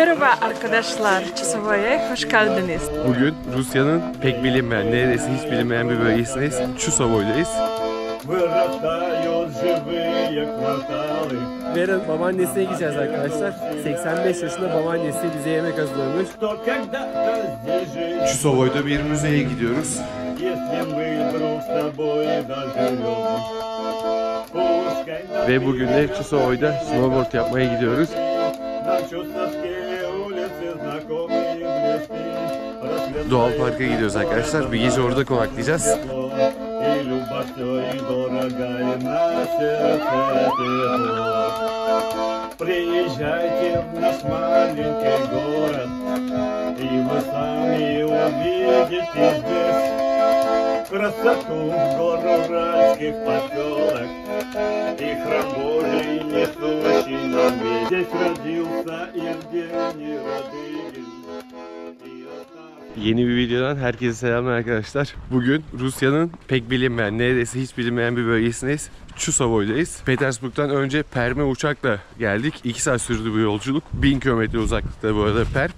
Merhaba arkadaşlar, Çusovo'ya hoş geldiniz. Bugün Rusya'nın pek bilinmeyen, neredeyse hiç bilinmeyen bir bölgesindeyiz. Çusovo'dayız. Yarın babaannesine gideceğiz arkadaşlar. 85 yaşında babaannesi bize yemek hazırlamış. Çusovo'da bir müzeye gidiyoruz. Ve bugün de Çusovo'da snowboard yapmaya gidiyoruz. Doğal Park'a gidiyoruz arkadaşlar. Bir gece orada konaklayacağız. Красоту гор уральских поселок и храм Божий несущий нам весть. Здесь родился Евгений Радыгин. Yeni bir videodan herkese selamlar arkadaşlar. Bugün Rusya'nın pek bilinmeyen, neredeyse hiç bilinmeyen bir bölgesindeyiz. Çusovo'dayız. Petersburg'dan önce Perm'e uçakla geldik. 2 saat sürdü bu yolculuk. 1000 kilometre uzaklıkta bu arada Perm.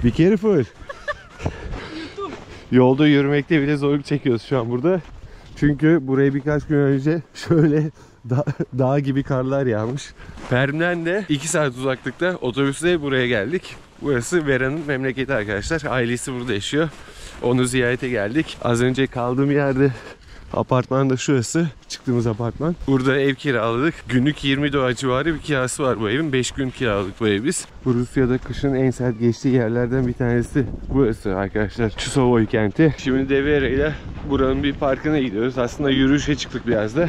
Be careful. Yolda yürümekte bile zorluk çekiyoruz şu an burada. Çünkü buraya birkaç gün önce şöyle dağ gibi karlar yağmış. Perm'den de 2 saat uzaklıkta otobüsle buraya geldik. Burası Vera'nın memleketi arkadaşlar. Ailesi burada yaşıyor. Onu ziyarete geldik. Az önce kaldığım yerde apartman da şurası. Çıktığımız apartman. Burada ev kiraladık. Günlük 20 dolar civarı bir kirası var bu evin. 5 gün kiraladık bu evi biz. Bu Rusya'da kışın en sert geçtiği yerlerden bir tanesi burası arkadaşlar. Çusovo kenti. Şimdi de Vera ile buranın bir parkına gidiyoruz. Aslında yürüyüşe çıktık biraz da.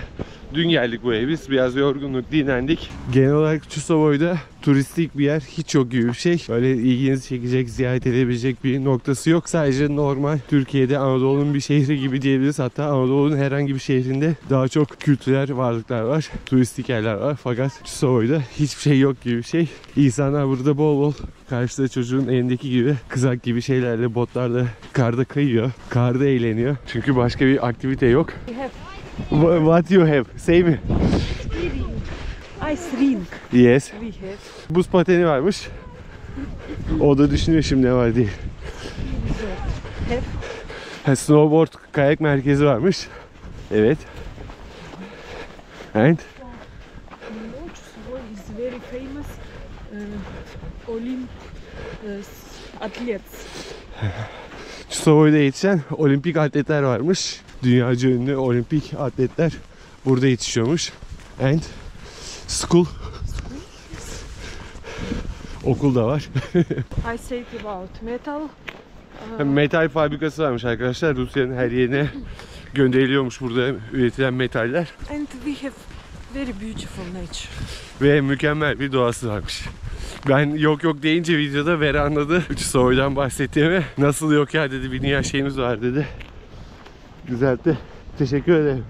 Dün geldik bu eve biz. Biraz yorgunluk, dinlendik. Genel olarak Çusovo'da turistik bir yer hiç yok gibi bir şey. Böyle ilginizi çekecek, ziyaret edebilecek bir noktası yok. Sadece normal Türkiye'de Anadolu'nun bir şehri gibi diyebiliriz. Hatta Anadolu'nun herhangi bir şehrinde daha çok kültürel varlıklar var. Turistik yerler var. Fakat Çusovo'da hiçbir şey yok gibi bir şey. İnsanlar burada bol bol karşıda çocuğun elindeki gibi kızak gibi şeylerle, botlarla karda kayıyor. Karda eğleniyor. Çünkü başka bir aktivite yok. What you have? Say me. Ice rink. Yes. We have. Buz pateni varmış. O da düşünüyor şimdi ne var diye. Snowboard kayak merkezi varmış. Evet. And Çusovo is very famous athletes. Çusovo'da yetişen olimpik atletler varmış. Dünyaca ünlü olimpik atletler burada yetişiyormuş. And school. Okul da var. I said about metal. Metal fabrikası varmış arkadaşlar. Rusya'nın her yerine gönderiliyormuş burada üretilen metaller. And we have very beautiful nature. Ve mükemmel bir doğası varmış. Ben yok yok deyince videoda Vera anladı. Çusovo'dan bahsettiğimi. Nasıl yok ya dedi, bir dünya şeyimiz var dedi. Güzeldi. Teşekkür ederim.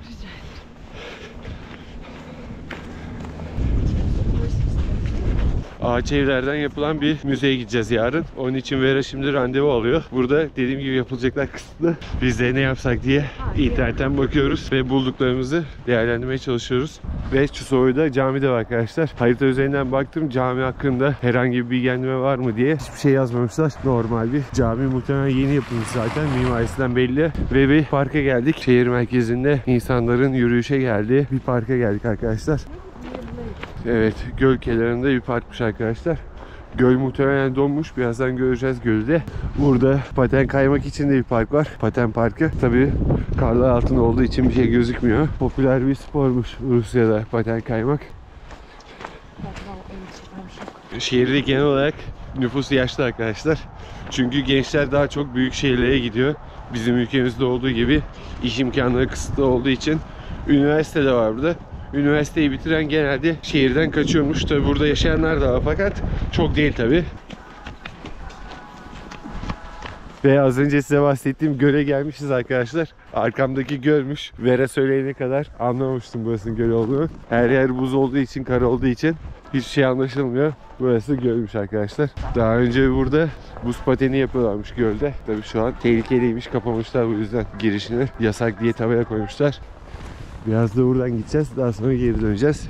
Ağaç evlerden yapılan bir müzeye gideceğiz yarın. Onun için Vera şimdi randevu alıyor. Burada dediğim gibi yapılacaklar kısıtlı. Biz de ne yapsak diye internetten bakıyoruz ve bulduklarımızı değerlendirmeye çalışıyoruz. Ve Çusovo'da cami de var arkadaşlar. Harita üzerinden baktım, cami hakkında herhangi bir bilgilendirme var mı diye hiçbir şey yazmamışlar. Normal bir cami, muhtemelen yeni yapılmış zaten, mimarisinden belli. Ve bir parka geldik. Şehir merkezinde insanların yürüyüşe geldiği bir parka geldik arkadaşlar. Evet, göl kenarında bir parkmış arkadaşlar. Göl muhtemelen donmuş. Birazdan göreceğiz gölü de. Burada paten kaymak için de bir park var. Paten parkı. Tabii karlar altında olduğu için bir şey gözükmüyor. Popüler bir spormuş Rusya'da paten kaymak. Şehirde genel olarak nüfus yaşlı arkadaşlar. Çünkü gençler daha çok büyük şehirlere gidiyor. Bizim ülkemizde olduğu gibi iş imkanları kısıtlı olduğu için. Üniversite de var burada. Üniversiteyi bitiren genelde şehirden kaçıyormuş. Tabi burada yaşayanlar da var fakat çok değil tabi. Ve az önce size bahsettiğim göle gelmişiz arkadaşlar. Arkamdaki gölmüş. Vera söyleyene kadar anlamamıştım burasının göl olduğunu. Her yer buz olduğu için, kar olduğu için hiçbir şey anlaşılmıyor. Burası gölmüş arkadaşlar. Daha önce burada buz pateni yapıyorlarmış gölde. Tabi şu an tehlikeliymiş, kapamışlar bu yüzden girişini. Yasak diye tabela koymuşlar. Biraz da buradan gideceğiz. Daha sonra geri döneceğiz.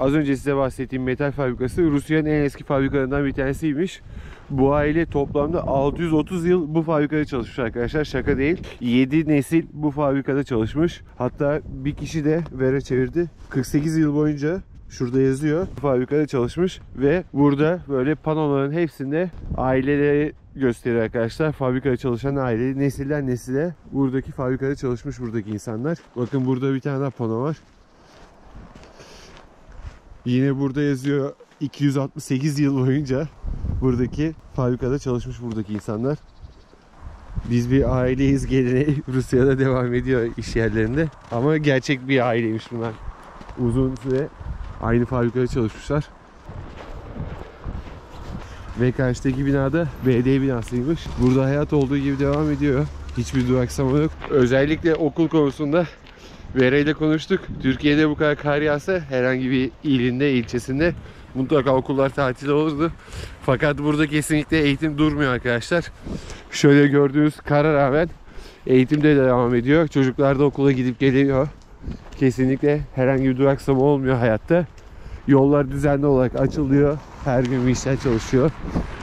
az önce size bahsettiğim metal fabrikası Rusya'nın en eski fabrikalarından bir tanesiymiş. Bu aile toplamda 630 yıl bu fabrikada çalışmış arkadaşlar. Şaka değil. 7 nesil bu fabrikada çalışmış. Hatta bir kişi de Vera çevirdi. 48 yıl boyunca şurada yazıyor. Bu fabrikada çalışmış ve burada böyle panoların hepsinde aileleri gösteriyor arkadaşlar. Fabrikada çalışan aile nesilden nesile buradaki fabrikada çalışmış buradaki insanlar. Bakın burada bir tane daha pano var. Yine burada yazıyor 268 yıl boyunca buradaki fabrikada çalışmış buradaki insanlar. Biz bir aileyiz geleneği Rusya'da devam ediyor iş yerlerinde. Ama gerçek bir aileymiş bunlar. Uzun süre aynı fabrikada çalışmışlar. Ve karşıdaki binada belediye binasıymış. Burada hayat olduğu gibi devam ediyor. Hiçbir duraksama yok. Özellikle okul konusunda Vera ile konuştuk. Türkiye'de bu kadar kar yağsa herhangi bir ilinde, ilçesinde mutlaka okullar tatil olurdu. Fakat burada kesinlikle eğitim durmuyor arkadaşlar. Şöyle gördüğünüz kara rağmen eğitim de devam ediyor. Çocuklar da okula gidip geliyor. Kesinlikle herhangi bir duraksama olmuyor hayatta. Yollar düzenli olarak açılıyor. Her gün vinçler çalışıyor.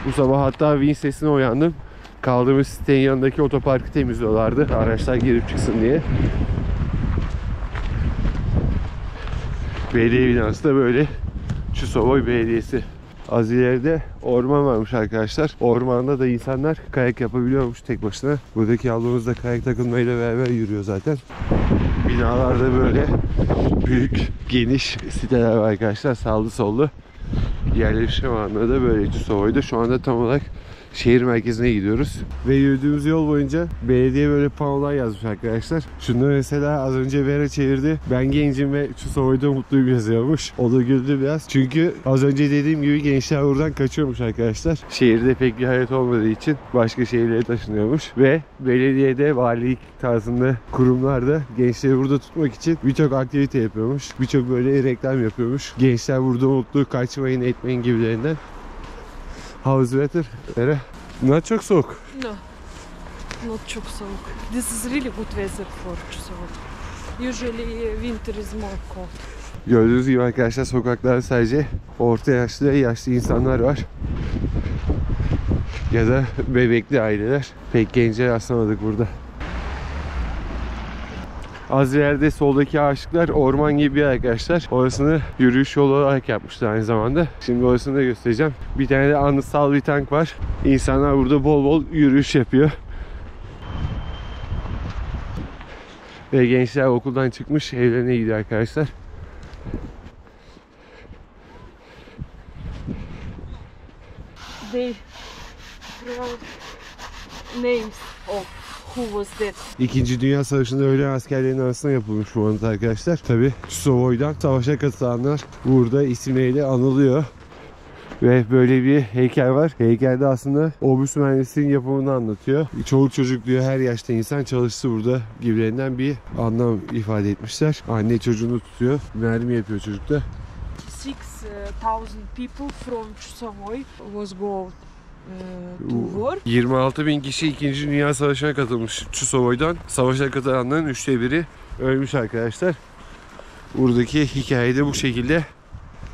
Bu sabah hatta vinç sesine uyandım. Kaldığımız sitenin yanındaki otoparkı temizliyorlardı. Araçlar girip çıksın diye. Belediye binası da böyle. Çusovoy Belediyesi. Az ileride orman varmış arkadaşlar. Ormanda da insanlar kayak yapabiliyormuş tek başına. Buradaki ablamız da kayak takımlarıyla beraber yürüyor zaten. Binalarda böyle büyük, geniş siteler var arkadaşlar. Sağlı sollu. Yerleşim alanları da böyle Çusovoy'da. Şu anda tam olarak şehir merkezine gidiyoruz. Ve yürüdüğümüz yol boyunca belediye böyle panolar yazmış arkadaşlar. Şunda mesela az önce Vera çevirdi. Ben gencim ve Çusovoy'da mutluyum yazıyormuş. O da güldü biraz. Çünkü az önce dediğim gibi gençler buradan kaçıyormuş arkadaşlar. Şehirde pek bir hayat olmadığı için başka şehirlere taşınıyormuş. Ve belediyede, valilik tarzında kurumlarda gençleri burada tutmak için birçok aktivite yapıyormuş. Birçok böyle reklam yapıyormuş. Gençler burada mutlu, kaçmayın, etmeyin gibilerinden. How's weather? Vera? Not çok soğuk. No, not çok soğuk. This is really good weather for Çusovoy. Usually winter is more cold. Gördüğünüz gibi arkadaşlar sokaklarda sadece orta yaşlı ve yaşlı insanlar var. Ya da bebekli aileler. Pek gence rastlamadık burada. Az ileride soldaki ağaçlıklar orman gibi bir arkadaşlar. Orasını yürüyüş yolu olarak yapmışlar aynı zamanda. Şimdi orasını da göstereceğim. Bir tane de anıtsal bir tank var. İnsanlar burada bol bol yürüyüş yapıyor. Ve gençler okuldan çıkmış evlerine gidiyor arkadaşlar. They wrote names of who was dead. İkinci Dünya Savaşı'nda ölen askerlerin arasında yapılmış bu anıt arkadaşlar. Tabi Çusovoy'dan savaşa katılanlar burada isimleriyle anılıyor. Ve böyle bir heykel var. Heykelde aslında obüs mühendisliğinin yapımını anlatıyor. Çoluk çocuk diyor, her yaşta insan çalıştı burada gibilerinden bir anlam ifade etmişler. Anne çocuğunu tutuyor, mermi yapıyor çocukta. 6,000 people from Çusovoy was go to war. 26.000 kişi 2. Dünya Savaşı'na katılmış Çusovoy'dan. Savaşa katılanların 1/3 ölmüş arkadaşlar. Buradaki hikaye de bu şekilde.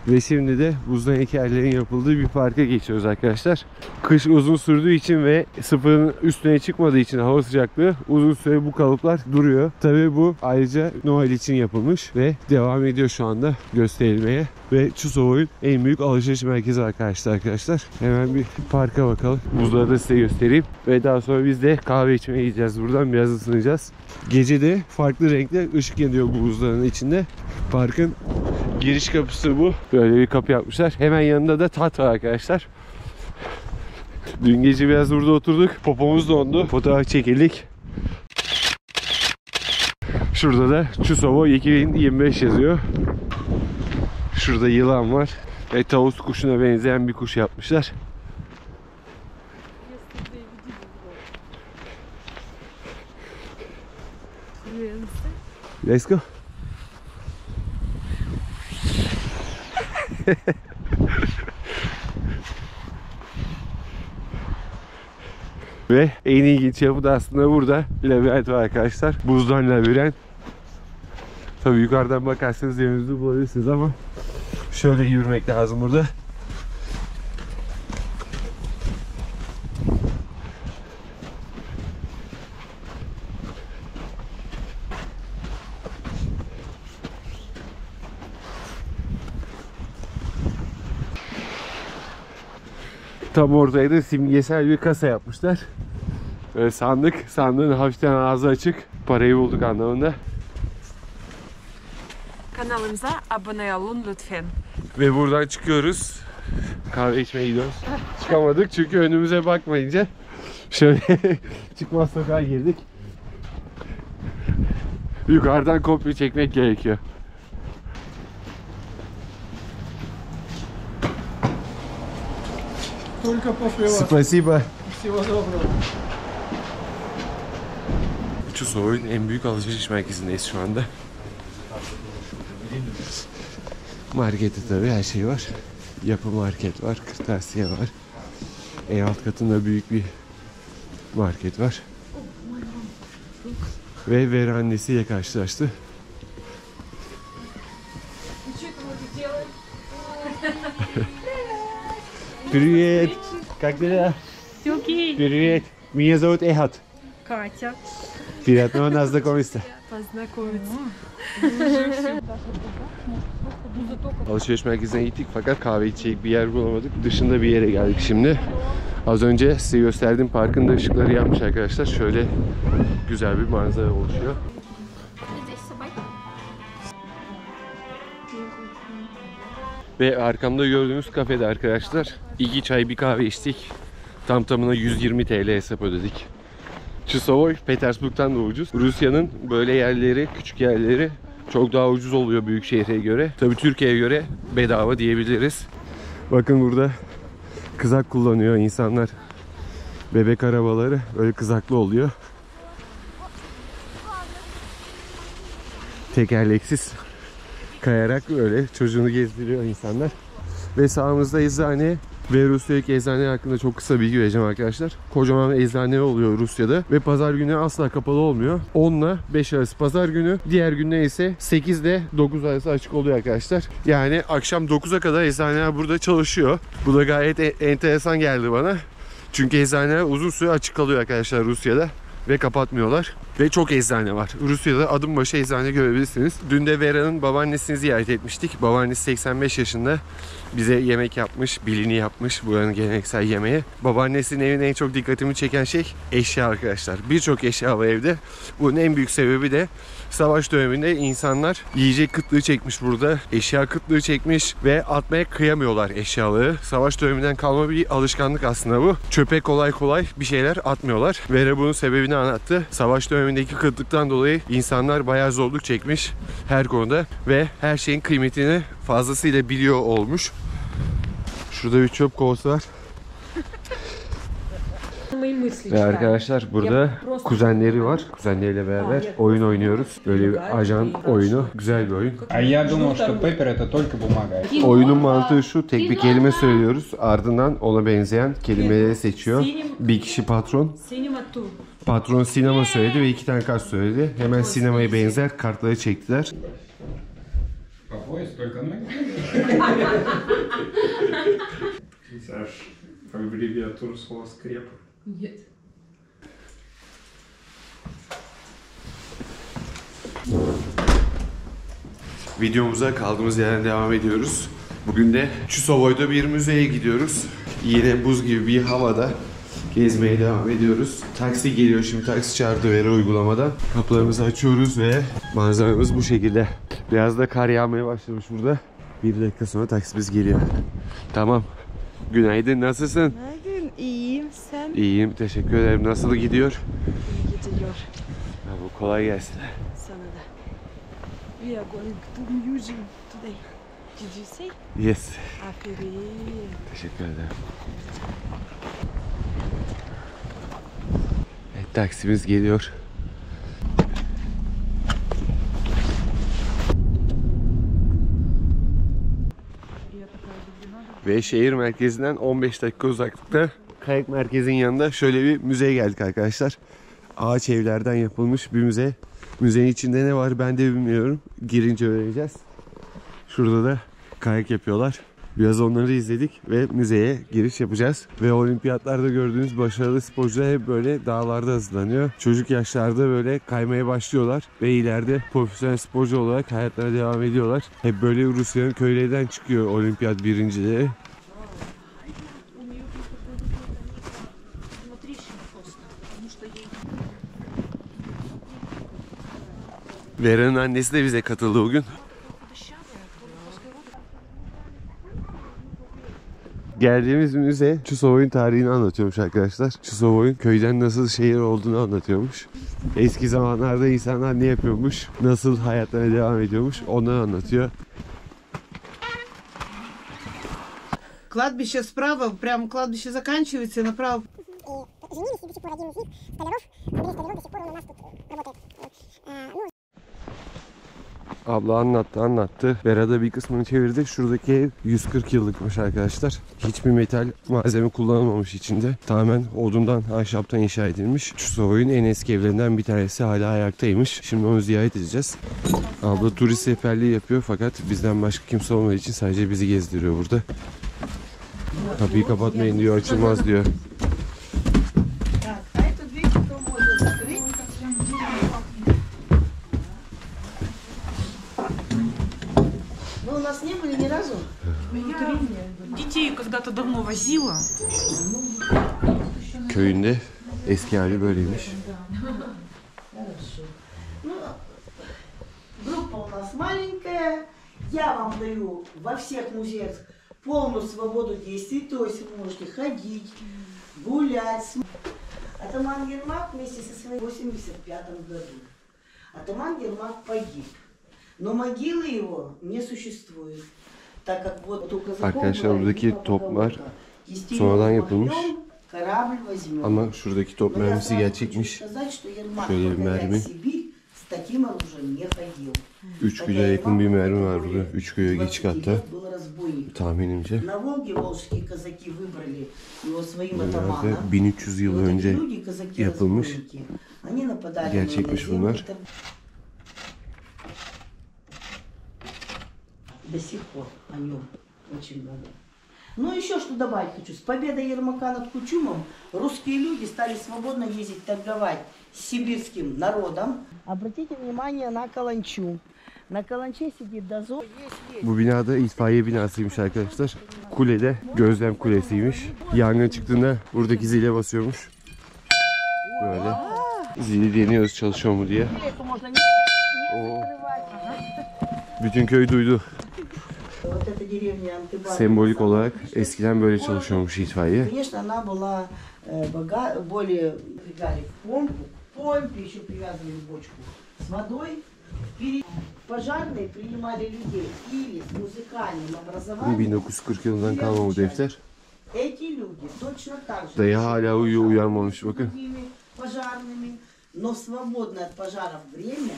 Ve şimdi de buzdan heykellerin yapıldığı bir parka geçiyoruz arkadaşlar. Kış uzun sürdüğü için ve sıfırın üstüne çıkmadığı için hava sıcaklığı uzun süre bu kalıplar duruyor. Tabii bu ayrıca Noel için yapılmış ve devam ediyor şu anda gösterilmeye. Ve Çusovoy'un en büyük alışveriş merkezi arkadaşlar. Hemen bir parka bakalım. Buzları da size göstereyim. Ve daha sonra biz de kahve içmeye gideceğiz. Buradan biraz ısınacağız. Gece de farklı renkte ışık yanıyor bu buzların içinde. Parkın giriş kapısı bu. Böyle bir kapı yapmışlar. Hemen yanında da tat var arkadaşlar. Dün gece biraz burada oturduk. Popomuz dondu. Fotoğraf çekildik. Şurada da Çusovoy 2025 yazıyor. Şurada yılan var. Ve tavus kuşuna benzeyen bir kuş yapmışlar. Let's go. Ve en ilginç yapı da aslında burada labirent var arkadaşlar. Buzdan labirent. Tabii yukarıdan bakarsanız yerinizi bulabilirsiniz ama Şöyle yürümek lazım burada. Tam oradaydı, simgesel bir kasa yapmışlar. Böyle sandık, sandığın hafiften ağzı açık. Parayı bulduk anlamında. Kanalımıza abone olun lütfen. Ve buradan çıkıyoruz. Kahve içmeye gidiyoruz. Çıkamadık çünkü önümüze bakmayınca. Şöyle çıkmaz sokağa girdik. Yukarıdan kopya çekmek gerekiyor. Spasiba. Çusovoy'un en büyük alışveriş merkezindeyiz şu anda. Markette tabii her şey var. Yapı market var, kırtasiye var. En alt katında büyük bir market var. Ve Vera annesiyle karşılaştı. Привет! Как дела? Окей. Привет! Меня зовут Эхат. Катя. Приятного нас знакомиться. Познакомиться. Alışveriş merkezine gittik fakat kahve içecek bir yer bulamadık. Dışında bir yere geldik şimdi. Az önce size gösterdiğim parkın da ışıkları yanmış arkadaşlar. Şöyle güzel bir manzara oluşuyor. Ve arkamda gördüğünüz kafede arkadaşlar 2 çay bir kahve içtik. Tam tamına 120 TL hesap ödedik. Çusovoy Petersburg'dan da ucuz. Rusya'nın böyle yerleri, küçük yerleri çok daha ucuz oluyor büyük şehre göre. Tabii Türkiye'ye göre bedava diyebiliriz. Bakın burada kızak kullanıyor insanlar. Bebek arabaları böyle kızaklı oluyor. Tekerleksiz kayarak böyle çocuğunu gezdiriyor insanlar. Ve sağımızda eczane ve Rusya'daki eczane hakkında çok kısa bilgi vereceğim arkadaşlar. Kocaman bir eczane oluyor Rusya'da ve pazar günü asla kapalı olmuyor. 10 ile 5 arası pazar günü, diğer günler ise 8 ile 9 arası açık oluyor arkadaşlar. Yani akşam 9'a kadar eczaneler burada çalışıyor. Bu da gayet enteresan geldi bana. Çünkü eczaneler uzun süre açık kalıyor arkadaşlar Rusya'da ve kapatmıyorlar. Ve çok eczane var. Rusya'da adım başı eczane görebilirsiniz. Dün de Vera'nın babaannesini ziyaret etmiştik. Babaannesi 85 yaşında. Bize yemek yapmış, bilini yapmış buranın geleneksel yemeği. Babaannesinin evine en çok dikkatimi çeken şey eşya arkadaşlar. Birçok eşya var evde. Bunun en büyük sebebi de savaş döneminde insanlar yiyecek kıtlığı çekmiş burada. Eşya kıtlığı çekmiş ve atmaya kıyamıyorlar eşyaları. Savaş döneminden kalma bir alışkanlık aslında bu. Çöpe kolay kolay bir şeyler atmıyorlar. Vera bunun sebebini anlattı. Savaş dönemindeki kıtlıktan dolayı insanlar bayağı zorluk çekmiş her konuda ve her şeyin kıymetini fazlasıyla biliyor olmuş. Şurada bir çöp kovası var. Ve arkadaşlar burada kuzenleri var. Kuzenleriyle beraber oyun oynuyoruz. Böyle bir ajan oyunu. Güzel bir oyun. А я думал, что Пеппер это только бумага. Oyunun mantığı şu. Tek bir kelime söylüyoruz. Ardından ona benzeyen kelimeleri seçiyor. Bir kişi patron. Patron sinema söyledi ve 2 tane kart söyledi. Hemen sinemaya benzer kartları çektiler. По пояс только ноги. Пейзаж, аббревиатура слова скреп. Нет. Videomuza kaldığımız yerden devam ediyoruz. Bugün de Çusovoy'da bir müzeye gidiyoruz. Yine buz gibi bir havada gezmeye devam ediyoruz. Taksi geliyor şimdi, taksi çağırdı Vera uygulamadan. Kapılarımızı açıyoruz ve manzaramız bu şekilde. Biraz da kar yağmaya başlamış burada. 1 dakika sonra taksimiz geliyor. Tamam. Günaydın, nasılsın? Günaydın, iyiyim. Sen? İyiyim, teşekkür ederim. Nasıl gidiyor? İyi gidiyor. Ya bu kolay gelsin. Sana da. We are going to museum today. Did you say? Yes. Aferin. Teşekkür ederim. Evet, taksimiz geliyor. Ve şehir merkezinden 15 dakika uzaklıkta kayak merkezinin yanında şöyle bir müzeye geldik arkadaşlar. Ağaç evlerden yapılmış bir müze. Müzenin içinde ne var ben de bilmiyorum. Girince öğreneceğiz. Şurada da kayak yapıyorlar. Biraz onları izledik ve müzeye giriş yapacağız. Ve olimpiyatlarda gördüğünüz başarılı sporcular hep böyle dağlarda hazırlanıyor. Çocuk yaşlarda böyle kaymaya başlıyorlar ve ileride profesyonel sporcu olarak hayatlarına devam ediyorlar. Hep böyle Rusya'nın köylerinden çıkıyor olimpiyat birincileri. Vera'nın annesi de bize katıldı bugün. Geldiğimiz müze Çusovoy'un tarihini anlatıyormuş arkadaşlar. Çusovoy'un köyden nasıl şehir olduğunu anlatıyormuş. Eski zamanlarda insanlar ne yapıyormuş, nasıl hayatlarına devam ediyormuş onları anlatıyor. Кладбище справа, прям кладбище заканчивается, и направо. Женились, и до сих пор один из них, Столяров, Андрей Столяров, до сих пор он у нас тут работает. Abla anlattı. Vera da bir kısmını çevirdi. Şuradaki ev 140 yıllıkmış arkadaşlar. Hiçbir metal malzeme kullanılmamış içinde. Tamamen odundan, ahşaptan inşa edilmiş. Çusovoy'un en eski evlerinden bir tanesi hala ayaktaymış. Şimdi onu ziyaret edeceğiz. Abla turist rehberliği yapıyor fakat bizden başka kimse olmadığı için sadece bizi gezdiriyor burada. Kapıyı kapatmayın diyor, açılmaz diyor. Вы у нас не были ни разу? Детей когда-то давно возила. Köyünde eski hali böyleymiş. Ну, группа у нас маленькая. Я вам даю во всех музеях полную свободу действий. То есть вы можете ходить, гулять. Атаман Ермак вместе со своим в 1985 году. Атаман Ермак погиб. Но могилы его не существует. Так как вот у казаков Arkadaşlar buradaki toplar sonradan yapılmış. Ama şuradaki top mermisi gerçekmiş. Şöyle bir mermi. 3 kilo yakın bir mermi var burada. 3 kilo geçik hatta. Tahminimce. Herhalde 1300 yıl önce yapılmış. Gerçekmiş bunlar. До сих пор о нем очень много. Ну, еще что добавить хочу. С победой Ермака над Кучумом русские люди стали свободно ездить торговать с сибирским народом. Обратите внимание на каланчу. На каланче сидит дозор. Bu binada itfaiye binasıymış arkadaşlar. Kulede gözlem kulesiymiş. Yangın çıktığında buradaki zile basıyormuş. Böyle. Zili deniyoruz çalışıyor mu diye. Oo. Bütün köy duydu. Sembolik olarak eskiden böyle çalışıyormuş itfaiye. Конечно, она была более прибегали к помпе, еще привязывали бочку с водой. Пожарные принимали людей или с музыкальным образованием. 1940 yılından kalma bu defter. Эти люди точно так же. Dayı hala uyuyor, uyanmamış bakın. Пожарными, но в свободное от пожаров время.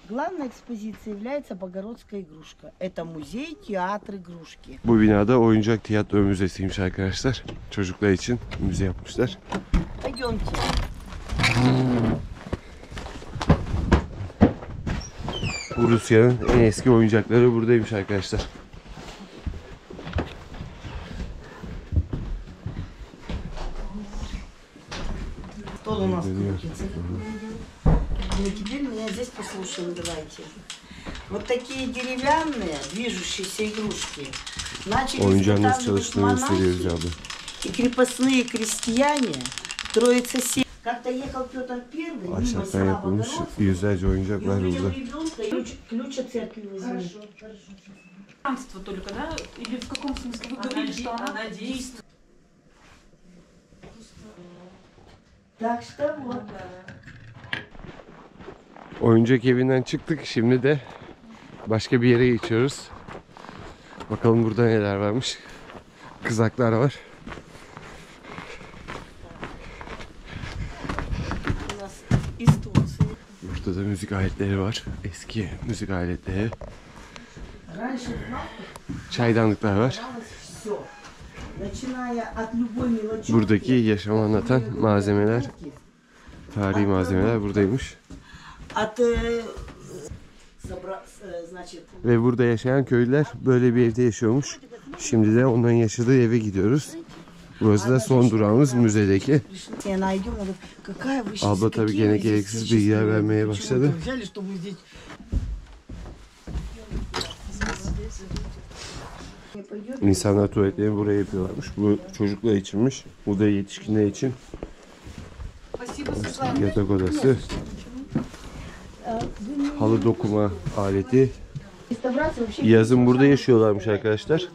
Главная экспозиция является Богородская игрушка. Это музей, театр игрушки. Bu binada oyuncak tiyatro müzesiymiş arkadaşlar. Çocuklar için müze yapmışlar. Пойдемте. Bu Rusya'nın en eski oyuncakları buradaymış arkadaşlar. Стол у нас крутится. Ну, теперь меня здесь послушаем, давайте. Вот такие деревянные движущиеся игрушки начали изготавливать монахи и крепостные крестьяне, Троица Севера. Как-то ехал Петр Первый мимо села Yüzlerce oyuncak var Богородской, burada. увидел ребенка, ключ от церкви возьми. Пространство только, да? Или в каком смысле вы говорили, что она действует? Так что вот. Oyuncak evinden çıktık. Şimdi de başka bir yere geçiyoruz. Bakalım burada neler varmış. Kızaklar var. Burada da müzik aletleri var. Eski müzik aletleri. Çaydanlıklar var. Buradaki yaşamı anlatan malzemeler, tarihi malzemeler buradaymış. значит, Ve burada yaşayan köylüler böyle bir evde yaşıyormuş. Şimdi de onların yaşadığı eve gidiyoruz. Burası da son durağımız müzedeki. Abla tabii gene gereksiz bilgiler vermeye başladı. İnsanlar tuvaletlerini buraya yapıyorlarmış. Bu çocuklar içinmiş. Bu da yetişkinler için. Yatak odası. Halı dokuma aleti. Yazın burada yaşıyorlarmış arkadaşlar.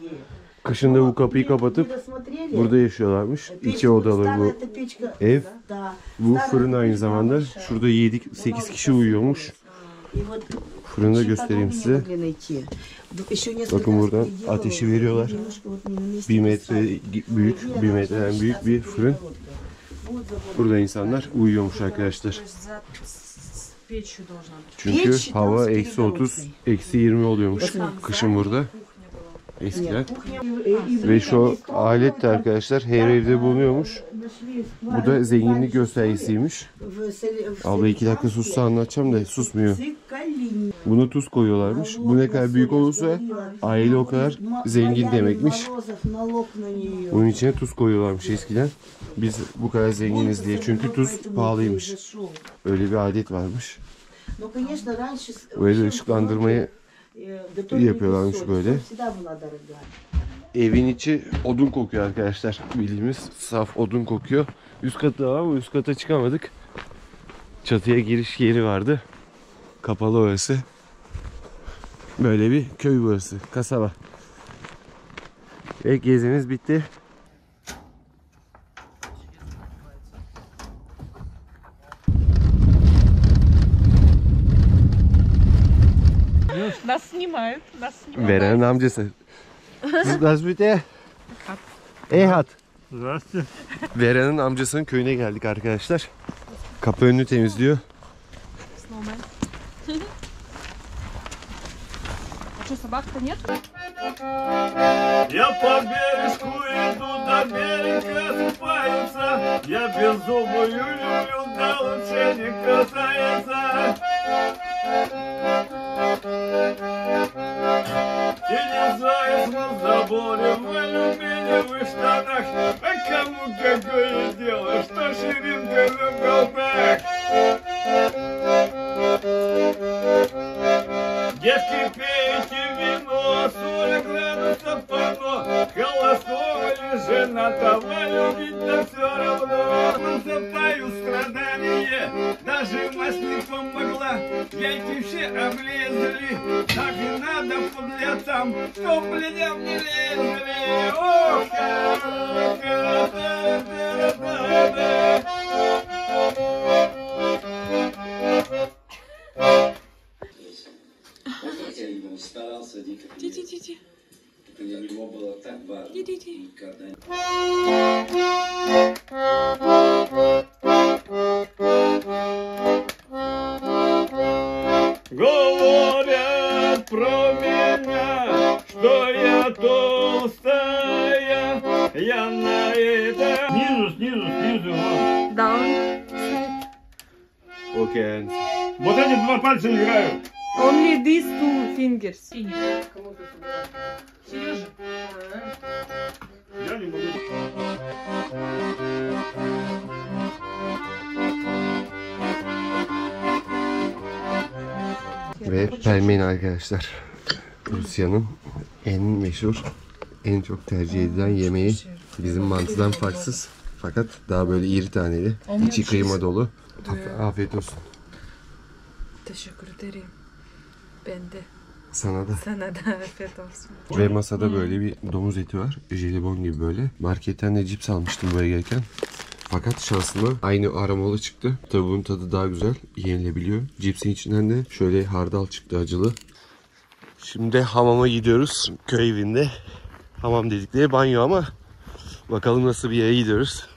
Kışın da bu kapıyı kapatıp burada yaşıyorlarmış. 2 odalı bu ev. Bu fırın aynı zamanda. Şurada 7-8 kişi uyuyormuş. Fırını da göstereyim size. Bakın buradan ateşi veriyorlar. 1 metre büyük, 1 metreden büyük bir fırın. Burada insanlar uyuyormuş arkadaşlar. Çünkü hava -30, -20 oluyormuş kışın burada. Eskiden. Ve şu alet de arkadaşlar her evde bulunuyormuş. Bu da zenginlik göstergesiymiş. Abla 2 dakika sussa anlatacağım da susmuyor. Buna tuz koyuyorlarmış. Bu ne kadar büyük olursa aile o kadar zengin demekmiş. Bunun içine tuz koyuyorlarmış eskiden. Biz bu kadar zenginiz diye. Çünkü tuz pahalıymış. Öyle bir adet varmış. Böyle ışıklandırmayı yapıyorlarmış böyle. Evin içi odun kokuyor arkadaşlar. Bildiğimiz saf odun kokuyor. Üst katı var ama üst kata çıkamadık. Çatıya giriş yeri vardı. Kapalı orası. Böyle bir köy burası. Kasaba. Ve gezimiz bitti. Нас снимают. Veren'in amcası. Здравствуйте. Eyhat. Здравствуйте. Veren'in amcasının köyüne geldik arkadaşlar. Kapı önünü temizliyor. Что, собак-то нет? Я по бережку иду, до берега купаются. Я беззубую люблю, да лучше не касается. Синий заяц на заборе, в алюминиевых штанах. А кому какое дело, что ширинка на болтах? Девки, пейте вино, 40 градусов полно. Холостого ли женатого любить-то все равно. Насыпаю страдания, даже мать не помогла. Яйки все облезли, так и надо подлецам, чтоб бледям не лезли. Ох, старался дико. Иди. Для него было так важно. Иди. Никогда не... Говорят про меня, что я толстая, я на это... Снизу. Down. Okay. Вот эти 2 пальца играют. Only these 2 fingers. Сережа. Я не могу. Ve pelmen arkadaşlar. Rusya'nın en meşhur, en çok tercih edilen yemeği. Bizim mantıdan farksız. Fakat daha böyle iri taneli. İçi kıyma dolu. Afiyet olsun. Teşekkür ederim. Ben de. Sana da. Sana da afiyet olsun. Ve masada böyle bir domuz eti var. Jelibon gibi böyle. Marketten de cips almıştım buraya gelirken. Fakat şansıma aynı aromalı çıktı. Tabii bunun tadı daha güzel. Yenilebiliyor. Cipsin içinden de şöyle hardal çıktı acılı. Şimdi hamama gidiyoruz. Köy evinde. Hamam dedikleri banyo ama bakalım nasıl bir yere gidiyoruz.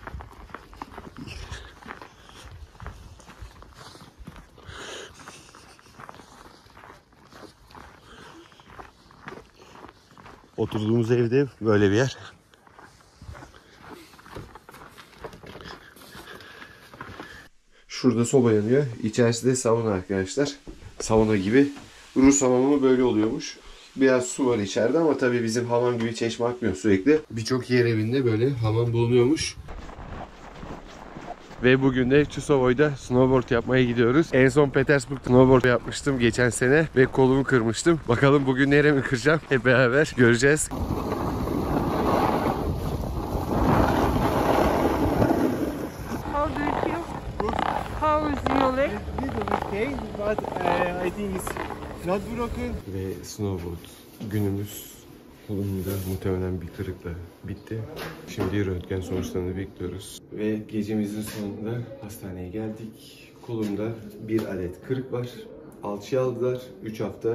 Oturduğumuz evde böyle bir yer. Şurada soba yanıyor. İçerisi de sauna arkadaşlar. Sauna gibi Rus hamamı böyle oluyormuş. Biraz su var içeride ama tabii bizim hamam gibi çeşme akmıyor sürekli. Birçok yer evinde böyle hamam bulunuyormuş. Ve bugün de Çusovoy'da snowboard yapmaya gidiyoruz. En son Petersburg snowboard yapmıştım geçen sene ve kolumu kırmıştım. Bakalım bugün neremi kıracağım, hep beraber göreceğiz. How do you feel? How is your leg? Okay, but I think it's not broken. Ve snowboard günümüz kolumda muhtemelen bir kırıkla bitti. Şimdi röntgen sonuçlarını bekliyoruz. Ve gecemizin sonunda hastaneye geldik. Kolumda bir adet kırık var. Alçıya aldılar. 3 hafta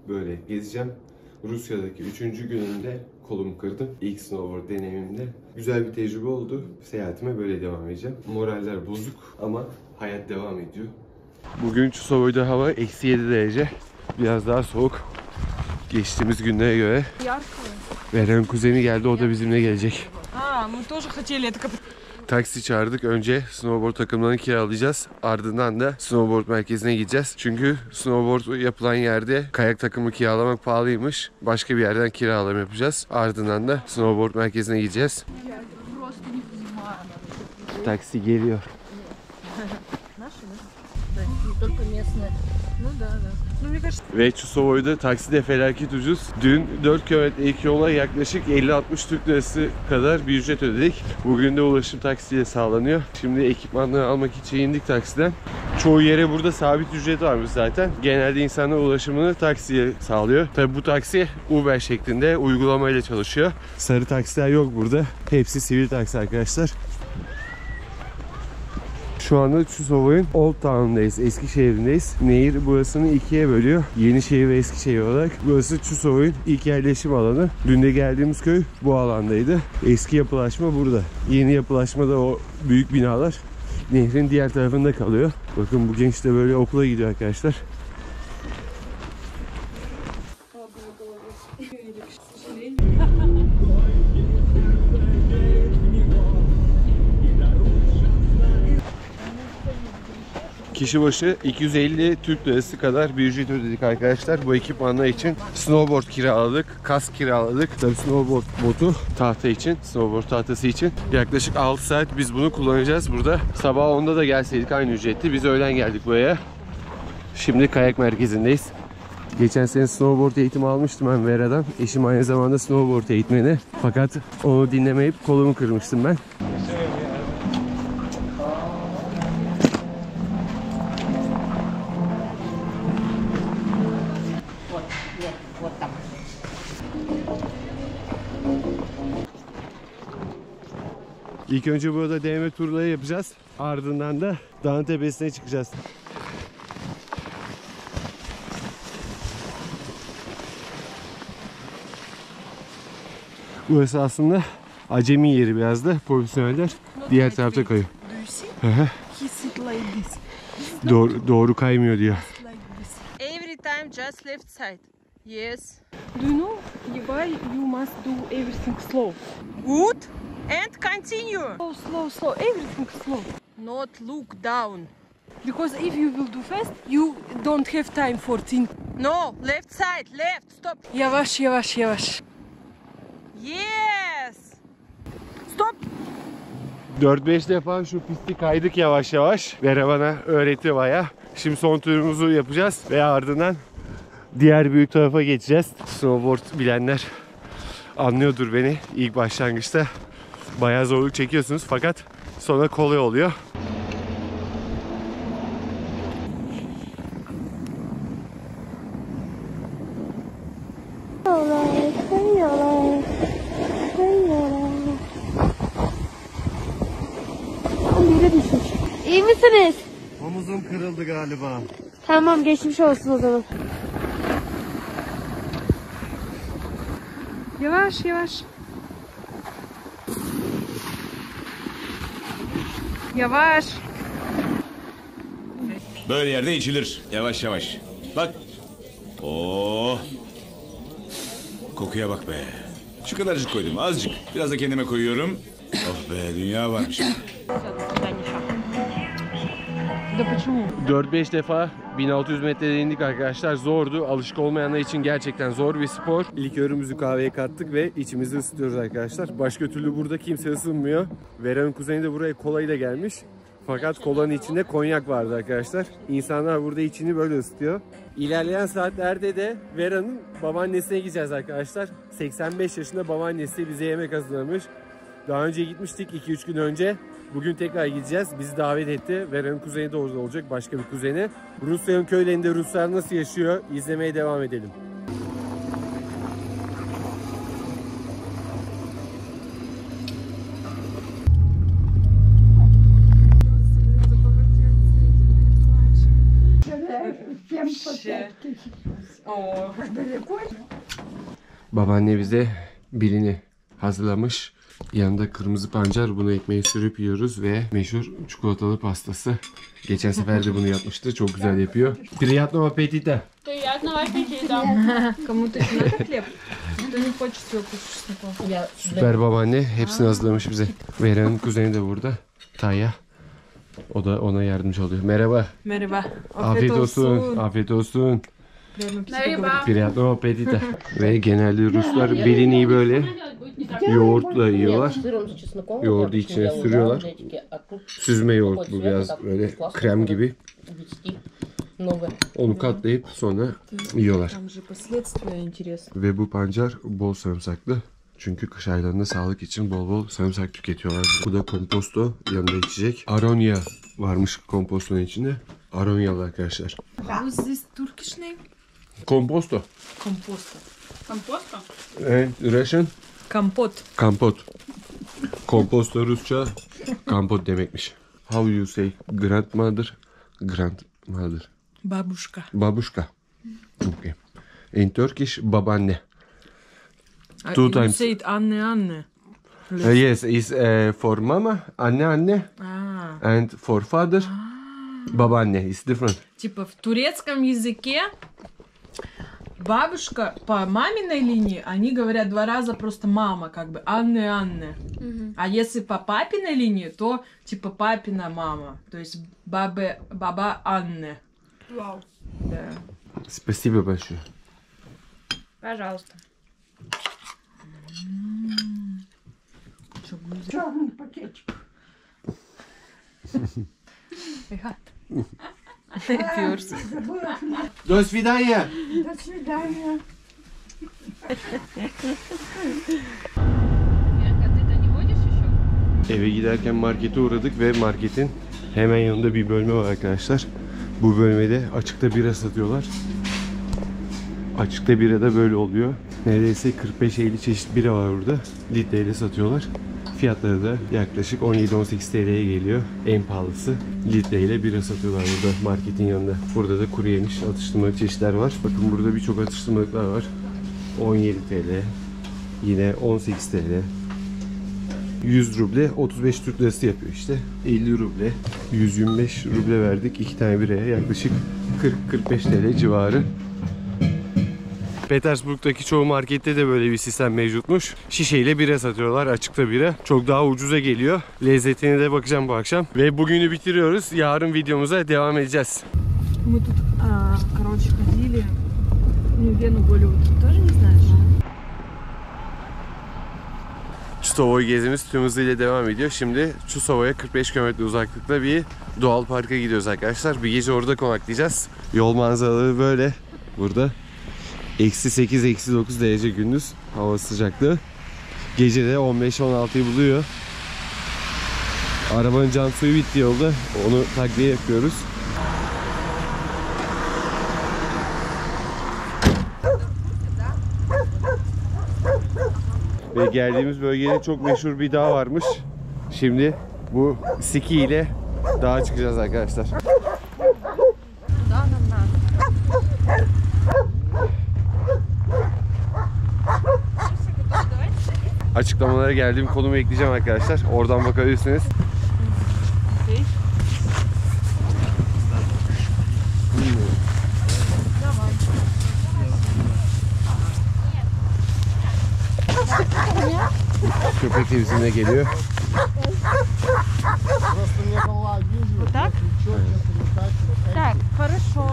böyle gezeceğim. Rusya'daki 3. günümde kolumu kırdım. İlk snowboard deneyimimde. Güzel bir tecrübe oldu. Seyahatime böyle devam edeceğim. Moraller bozuk ama hayat devam ediyor. Bugün Çusovoy'da hava -7 derece. Biraz daha soğuk. Geçtiğimiz günlere göre. Veren kuzeni geldi, o da bizimle gelecek. Taksi çağırdık. Önce snowboard takımlarını kiralayacağız. Ardından da snowboard merkezine gideceğiz. Çünkü snowboard yapılan yerde kayak takımı kiralamak pahalıymış. Başka bir yerden kiralama yapacağız. Ardından da snowboard merkezine gideceğiz. Taksi geliyor. Ve Çusovoy'da taksi de felaket ucuz. Dün 4 kilometrelik yola yaklaşık 50-60 Türk lirası kadar bir ücret ödedik. Bugün de ulaşım taksiyle sağlanıyor. Şimdi ekipmanları almak için indik taksiden. Çoğu yere burada sabit ücret varmış zaten. Genelde insanlar ulaşımını taksiye sağlıyor. Tabi bu taksi Uber şeklinde uygulamayla çalışıyor. Sarı taksiler yok burada. Hepsi sivil taksi arkadaşlar. Şu anda Çusovoy'un Old Town'dayız, Eskişehir'indeyiz. Nehir burasını ikiye bölüyor. Yenişehir ve Eskişehir olarak. Burası Çusovoy'un ilk yerleşim alanı. Dün de geldiğimiz köy bu alandaydı. Eski yapılaşma burada. Yeni yapılaşmada o büyük binalar nehrin diğer tarafında kalıyor. Bakın bu genç de böyle okula gidiyor arkadaşlar. Kişi başı 250 Türk lirası kadar bir ücret ödedik arkadaşlar bu ekipmanlar için. Snowboard kiraladık, kask kiraladık. Tabii snowboard botu, tahta için, snowboard tahtası için. Yaklaşık 6 saat biz bunu kullanacağız burada. Sabah 10'da da gelseydik aynı ücretti. Biz öğlen geldik buraya. Şimdi kayak merkezindeyiz. Geçen sene snowboard eğitimi almıştım ben Vera'dan. Eşim aynı zamanda snowboard eğitmeni. Fakat onu dinlemeyip kolumu kırmıştım ben. İlk önce burada deneme turları yapacağız. Ardından da dağın tepesine çıkacağız. Burası aslında acemi yeri biraz da. Profesyoneller diğer tarafta kayıyor. Doğru kaymıyor diyor. Every time just left side. Yes. Do you know why you must do everything slow? Good. And continue. Slow. Everything slow. Not look down. Because if you will do fast, you don't have time for think. No, left side, left, stop. Yavaş. Yes. Stop. 4-5 defa şu pisti kaydık yavaş yavaş. Vera bana öğretti bayağı. Şimdi son turumuzu yapacağız ve ardından diğer büyük tarafa geçeceğiz. Snowboard bilenler anlıyordur beni. İlk başlangıçta bayağı zorluk çekiyorsunuz fakat sonra kolay oluyor. İyi misiniz? Omuzum kırıldı galiba. Tamam, geçmiş olsun o zaman. Yavaş. Yavaş. Böyle yerde içilir. Yavaş yavaş. Bak. Oo. Kokuya bak be. Şu kadarcık koydum, azıcık. Biraz da kendime koyuyorum. Oh be, dünya varmış. Да почему? 4-5 defa 1600 metrede indik arkadaşlar. Zordu. Alışık olmayanlar için gerçekten zor bir spor. İlk öğünümüzü kahveye kattık ve içimizi ısıtıyoruz arkadaşlar. Başka türlü burada kimse ısınmıyor. Vera'nın kuzeni de buraya kolayla gelmiş. Fakat kolanın içinde konyak vardı arkadaşlar. İnsanlar burada içini böyle ısıtıyor. İlerleyen saatlerde de Vera'nın babaannesine gideceğiz arkadaşlar. 85 yaşında babaannesi bize yemek hazırlamış. Daha önce gitmiştik 2-3 gün önce. Bugün tekrar gideceğiz. Bizi davet etti. Vera'nın kuzeni de orada olacak. Başka bir kuzeni. Rusya'nın köylerinde Ruslar nasıl yaşıyor? İzlemeye devam edelim. Babaanne bize birini hazırlamış. Yanında kırmızı pancar, bunu ekmeğe sürüp yiyoruz ve meşhur çikolatalı pastası. Geçen sefer de bunu yapmıştı. Çok güzel yapıyor. Приятного аппетита. Приятного аппетита. Кому-то еще надо хлеб? Кто не хочет его кушать? Süper babaanne. Hepsini hazırlamış bize. Vera'nın kuzeni de burada. Taya. O da ona yardımcı oluyor. Merhaba. Merhaba. Afiyet olsun. Afiyet olsun. Merhaba. Приятного аппетита. Ve genelde Ruslar belini böyle yoğurtla yiyorlar. Yoğurdu içine sürüyorlar. Süzme yoğurt bu, biraz böyle krem gibi. Onu katlayıp sonra yiyorlar. Ve bu pancar bol sarımsaklı. Çünkü kış aylarında sağlık için bol bol sarımsak tüketiyorlar. Bu da komposto, yanında içecek. Aronya varmış kompostonun içinde. Aronyalı arkadaşlar. Komposto. Komposto. Komposto? Evet, Russian. Kompot. Kampot. Komposto Rusça kampot demekmiş. How you say grandmother? Grandmother. Babushka. Babushka. Okay. In Turkish, babaanne. Two You times. say it anne. Yes, is for mama, anne, and for father, babaanne. It's different. Типа в турецком языке бабушка по маминой линии, они говорят два раза просто мама, как бы Анне. А если по папиной линии, то типа папина мама. То есть баба Анне. Вау. Да. Спасибо большое. Пожалуйста. Черный пакетик. До свидания. До свидания. Eve giderken markete uğradık ve marketin hemen yanında bir bölme var arkadaşlar. Bu bölmede açıkta bira satıyorlar. Açıkta bira da böyle oluyor. Neredeyse 45-50 çeşit bira var burada. Litreyle satıyorlar. Fiyatları da yaklaşık 17-18 TL'ye geliyor. En pahalısı litreyle bira satıyorlar burada marketin yanında. Burada da kuru yemiş atıştırmalık çeşitler var. Bakın burada birçok atıştırmalıklar var. 17 TL, yine 18 TL. 100 ruble 35 Türk lirası yapıyor işte. 50 ruble, 125 ruble verdik 2 tane biraya, yaklaşık 40-45 TL civarı. Petersburg'daki çoğu markette de böyle bir sistem mevcutmuş. Şişeyle bira satıyorlar, açıkta bira. Çok daha ucuza geliyor. Lezzetine de bakacağım bu akşam. Ve bugünü bitiriyoruz. Yarın videomuza devam edeceğiz. Мы тут, короче, ходили. Ну, Вену Голливуд тоже не знаешь? Çusova'yı gezimiz tüm hızıyla devam ediyor. Şimdi Çusova'ya 45 km uzaklıkta bir doğal parka gidiyoruz arkadaşlar. Bir gece orada konaklayacağız. Yol manzaraları böyle. Burada -8, -9 derece gündüz hava sıcaklığı. Gece de 15-16'yı buluyor. Arabanın cam suyu bitti yolda. Onu takviye yapıyoruz. Ve geldiğimiz bölgede çok meşhur bir dağ varmış. Şimdi bu ski ile dağa çıkacağız arkadaşlar. Açıklamalara geldiğim konumu ekleyeceğim arkadaşlar. Oradan bakabilirsiniz. Köpek de bizimle geliyor. Вот так? Так, хорошо.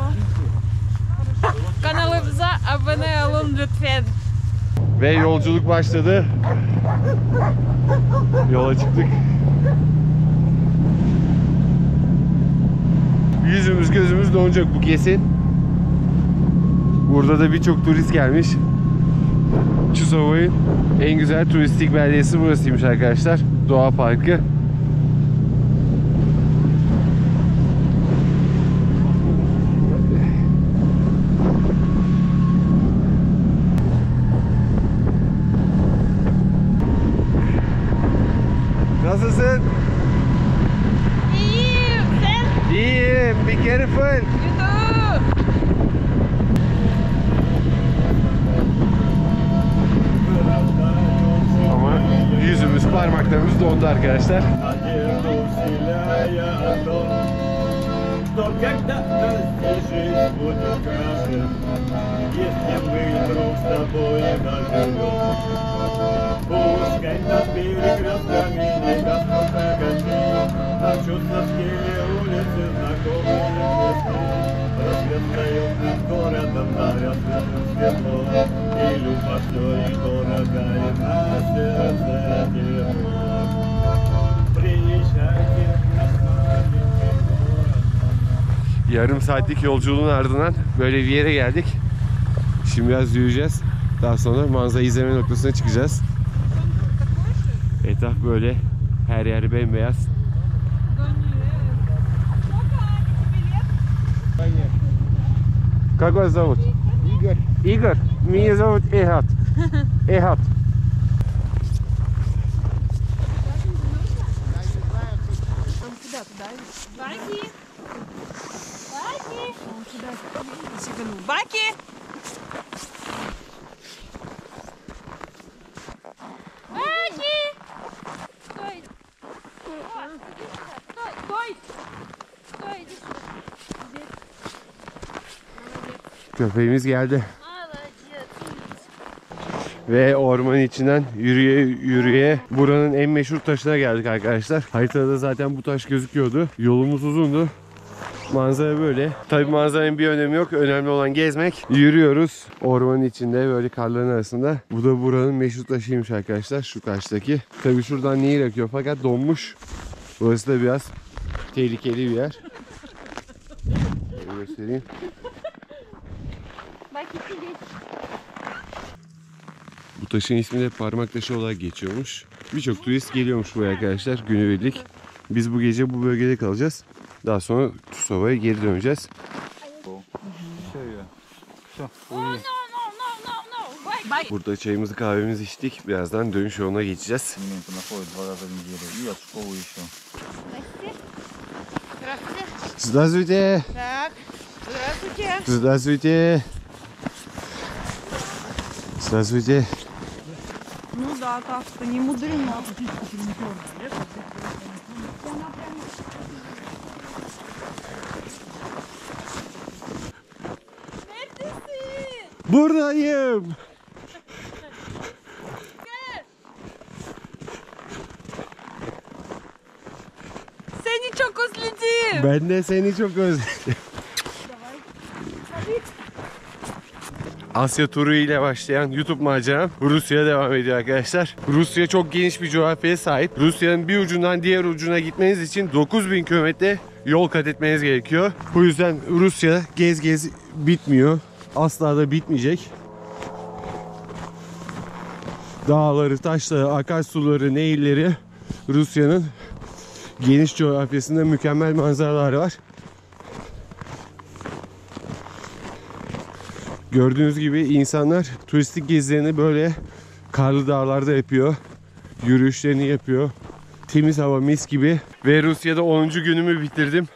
Kanalımıza abone olun lütfen. Ve yolculuk başladı. Yola çıktık. Yüzümüz gözümüz donacak bu kesin. Burada da birçok turist gelmiş. Çusova'nın en güzel turistik beldesi burasıymış arkadaşlar. Doğa Parkı. Nasılsın? İyiyim, sen? İyiyim. Be careful. You too. Ama yüzümüz, parmaklarımız dondu arkadaşlar. Пускай нас перекрестка меня погони, а чувства в стиле улицы знакомые месты. Рассветают над городом, дарят светло, и любовь, что и дорого, и на сердце тепло. Приезжайте к нам, маленький город. Yarım saatlik yolculuğun ardından böyle bir yere geldik. Şimdi biraz yürüyeceğiz. Daha sonra manzara izleme noktasına çıkacağız. Etraf böyle, her yer bembeyaz. Как вас зовут? Игорь. Игорь. Меня зовут Эхат. Эхат. Баки! Баки! Баки! Баки! Стой! Стой! Стой! Иди сюда. Köpeğimiz geldi. Ve ormanın içinden yürüye yürüye buranın en meşhur taşına geldik arkadaşlar. Haritada zaten bu taş gözüküyordu. Yolumuz uzundu. Manzara böyle. Tabii manzaranın bir önemi yok. Önemli olan gezmek. Yürüyoruz ormanın içinde böyle karların arasında. Bu da buranın meşhur taşıymış arkadaşlar. Şu karşıdaki. Tabii şuradan nehir akıyor fakat donmuş. Burası da biraz tehlikeli bir yer. Şöyle göstereyim. Bu taşın ismi de parmak taşı olarak geçiyormuş. Birçok turist geliyormuş buraya arkadaşlar günübirlik. Biz bu gece bu bölgede kalacağız. Daha sonra Çusova'ya geri döneceğiz. Burada çayımızı kahvemizi içtik. Birazdan dönüş yoluna geçeceğiz. Здравствуйте. Так, здравствуйте. Здравствуйте. Здравствуйте. Ну да, как-то не мудрено. Buradayım. Seni çok özledim. Ben de seni çok özledim. Asya turu ile başlayan YouTube maceram Rusya'ya devam ediyor arkadaşlar. Rusya çok geniş bir coğrafyaya sahip. Rusya'nın bir ucundan diğer ucuna gitmeniz için 9000 kilometre yol kat etmeniz gerekiyor. Bu yüzden Rusya gez bitmiyor. Asla da bitmeyecek. Dağları, taşları, akarsuları, nehirleri, Rusya'nın geniş coğrafyasında mükemmel manzaralar var. Gördüğünüz gibi insanlar turistik gezilerini böyle karlı dağlarda yapıyor. Yürüyüşlerini yapıyor. Temiz hava mis gibi. Ve Rusya'da 10. günümü bitirdim.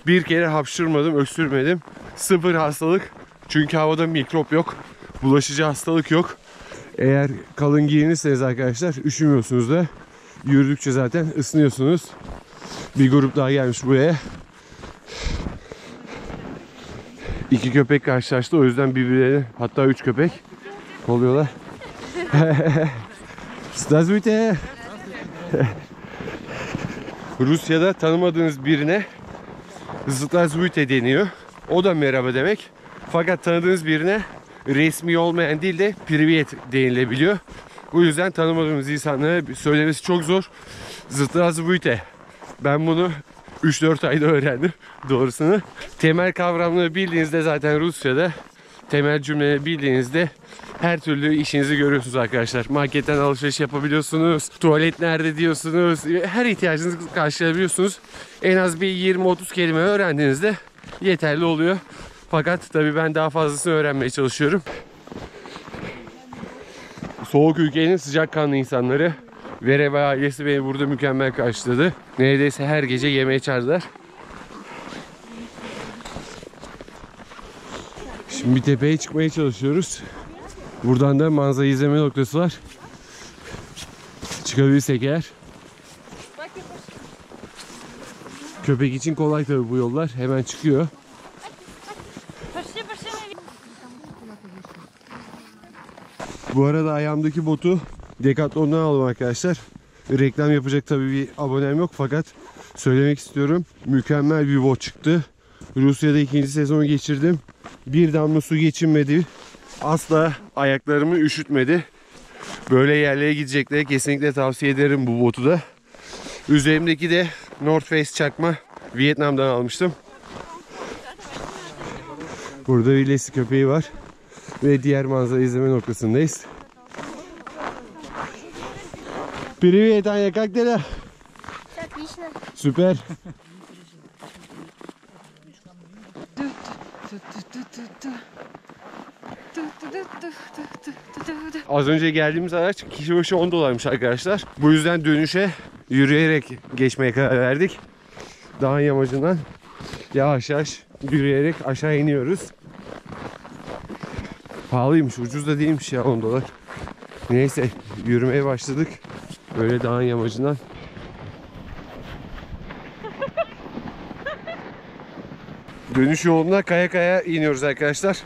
Bir kere hapşırmadım, öksürmedim. Sıfır hastalık. Çünkü havada mikrop yok. Bulaşıcı hastalık yok. Eğer kalın giyinirseniz arkadaşlar üşümüyorsunuz da. Yürüdükçe zaten ısınıyorsunuz. Bir grup daha gelmiş buraya. 2 köpek karşılaştı. O yüzden birbirlerini, hatta 3 köpek oluyorlar. Здравствуйте. Rusya'da tanımadığınız birine Zdravstvuyte deniyor. O da merhaba demek. Fakat tanıdığınız birine resmi olmayan değil de privyet denilebiliyor. Bu yüzden tanımadığımız insanlara söylemesi çok zor. Zdravstvuyte. Ben bunu 3-4 ayda öğrendim doğrusunu. Temel kavramları bildiğinizde zaten Rusya'da temel cümleleri bildiğinizde her türlü işinizi görüyorsunuz arkadaşlar. Marketten alışveriş yapabiliyorsunuz. Tuvalet nerede diyorsunuz. Her ihtiyacınızı karşılayabiliyorsunuz. En az bir 20-30 kelime öğrendiğinizde yeterli oluyor. Fakat tabii ben daha fazlasını öğrenmeye çalışıyorum. Soğuk ülkenin sıcakkanlı insanları. Vere ve ailesi beni burada mükemmel karşıladı. Neredeyse her gece yemeğe çağırdılar. Şimdi bir tepeye çıkmaya çalışıyoruz. Buradan da manzara izleme noktası var. Çıkabilirsek eğer. Köpek için kolay tabii bu yollar. Hemen çıkıyor. Bu arada ayağımdaki botu Decathlon'dan aldım arkadaşlar. Reklam yapacak tabii bir abonem yok fakat söylemek istiyorum. Mükemmel bir bot çıktı. Rusya'da 2. sezonu geçirdim. Bir damla su geçinmedi. Asla ayaklarımı üşütmedi. Böyle yerlere gideceklere kesinlikle tavsiye ederim bu botu da. Üzerimdeki de North Face çakma. Vietnam'dan almıştım. Burada bir lesi köpeği var. Ve diğer manzara izleme noktasındayız. Привет, Аня, как дела? Отлично. Süper. Az önce geldiğimiz araç kişi başı 10 dolarmış arkadaşlar. Bu yüzden dönüşe yürüyerek geçmeye karar verdik. Dağın yamacından yavaş yavaş yürüyerek aşağı iniyoruz. Pahalıymış, ucuz da değilmiş ya 10 dolar. Neyse yürümeye başladık. Böyle dağın yamacından. Dönüş yolunda kaya kaya iniyoruz arkadaşlar.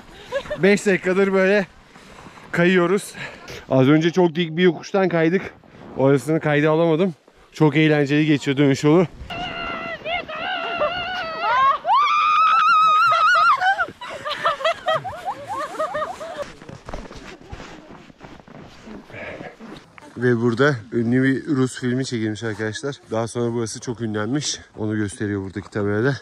5 dakikadır böyle kayıyoruz. Az önce çok dik bir yokuştan kaydık. Orasını kayda alamadım. Çok eğlenceli geçiyor dönüş yolu. Ve burada ünlü bir Rus filmi çekilmiş arkadaşlar. Daha sonra burası çok ünlenmiş. Onu gösteriyor buradaki tabelada.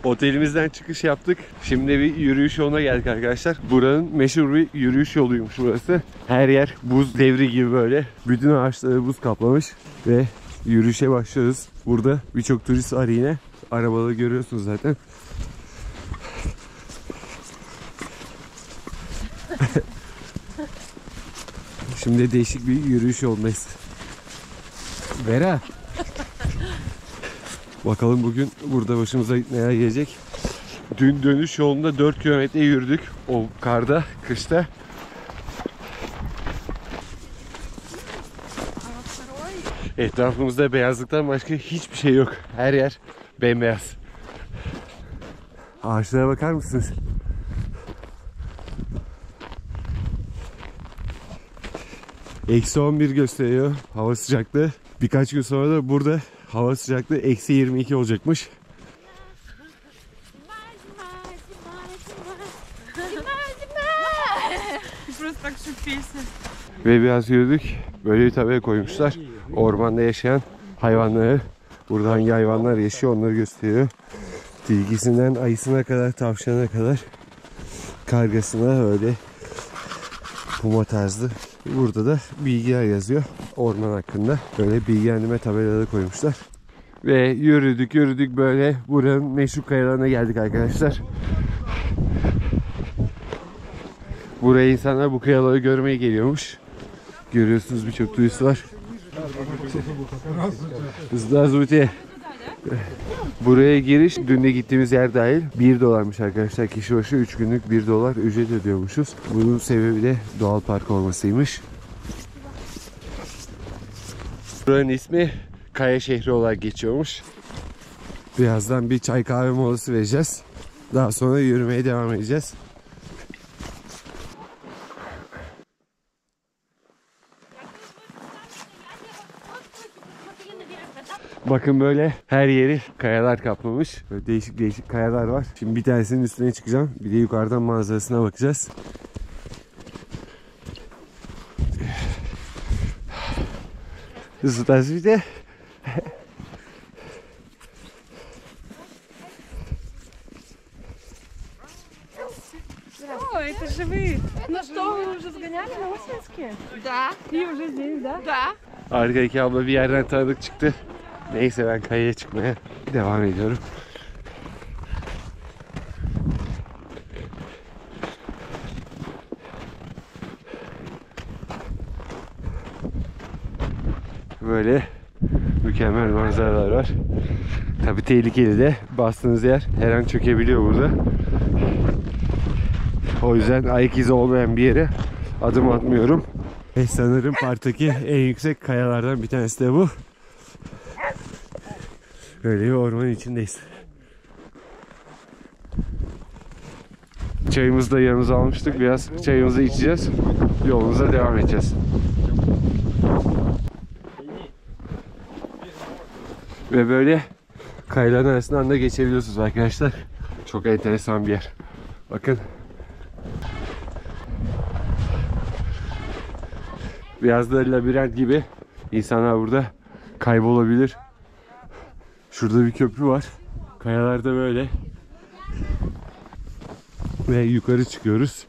Otelimizden çıkış yaptık. Şimdi bir yürüyüş yoluna geldik arkadaşlar. Buranın meşhur bir yürüyüş yoluymuş burası. Her yer buz devri gibi böyle. Bütün ağaçları buz kaplamış. Ve yürüyüşe başlıyoruz. Burada birçok turist var yine. Arabaları görüyorsunuz zaten. Şimdi değişik bir yürüyüş yolundayız. Vera. Bakalım bugün burada başımıza neler gelecek. Dün dönüş yolunda 4 kilometre yürüdük. O karda, kışta. Etrafımızda beyazlıktan başka hiçbir şey yok. Her yer bembeyaz. Ağaçlara bakar mısınız? Eksi 11 gösteriyor hava sıcaklığı. Birkaç gün sonra da burada hava sıcaklığı eksi 22 olacakmış. Ve biraz yürüdük. Böyle bir tabela koymuşlar. Ormanda yaşayan hayvanları. Burada hangi hayvanlar yaşıyor onları gösteriyor. Tilkisinden ayısına kadar, tavşana kadar, kargasına öyle puma tarzı. Burada da bilgiler yazıyor orman hakkında. Böyle bilgilendirme tabelaları koymuşlar. Ve yürüdük böyle buranın meşhur kayalarına geldik arkadaşlar. Buraya insanlar bu kayaları görmeye geliyormuş. Görüyorsunuz birçok turist var. Здравствуйте. Buraya giriş dün de gittiğimiz yer dahil 1 dolarmış arkadaşlar. Kişi başı 3 günlük 1 dolar ücret ödüyormuşuz. Bunun sebebi de doğal park olmasıymış. Buranın ismi Kaya Şehri olarak geçiyormuş. Birazdan bir çay kahve molası vereceğiz. Daha sonra yürümeye devam edeceğiz. Bakın böyle her yeri kayalar kaplamış. Böyle değişik değişik kayalar var. Şimdi bir tanesinin üstüne çıkacağım. Bir de yukarıdan manzarasına bakacağız. Здравствуйте. О, это же вы. Ну что, вы уже сгоняли на Осинске? Да. И уже здесь, да? Да. Arkadaki abla bir yerden tanıdık çıktı. Neyse ben kayaya çıkmaya devam ediyorum. Böyle mükemmel manzaralar var. Tabii tehlikeli de, bastığınız yer her an çökebiliyor burada. O yüzden ayak izi olmayan bir yere adım atmıyorum. Sanırım parktaki en yüksek kayalardan bir tanesi de bu. Böyle bir ormanın içindeyiz. Çayımızı da yanımıza almıştık. Biraz çayımızı içeceğiz. Yolumuza devam edeceğiz. Ve böyle kayaların arasından da geçebiliyorsunuz arkadaşlar. Çok enteresan bir yer. Bakın. Biraz da labirent gibi. İnsanlar burada kaybolabilir. Şurada bir köprü var. Kayalarda böyle. Ve yukarı çıkıyoruz.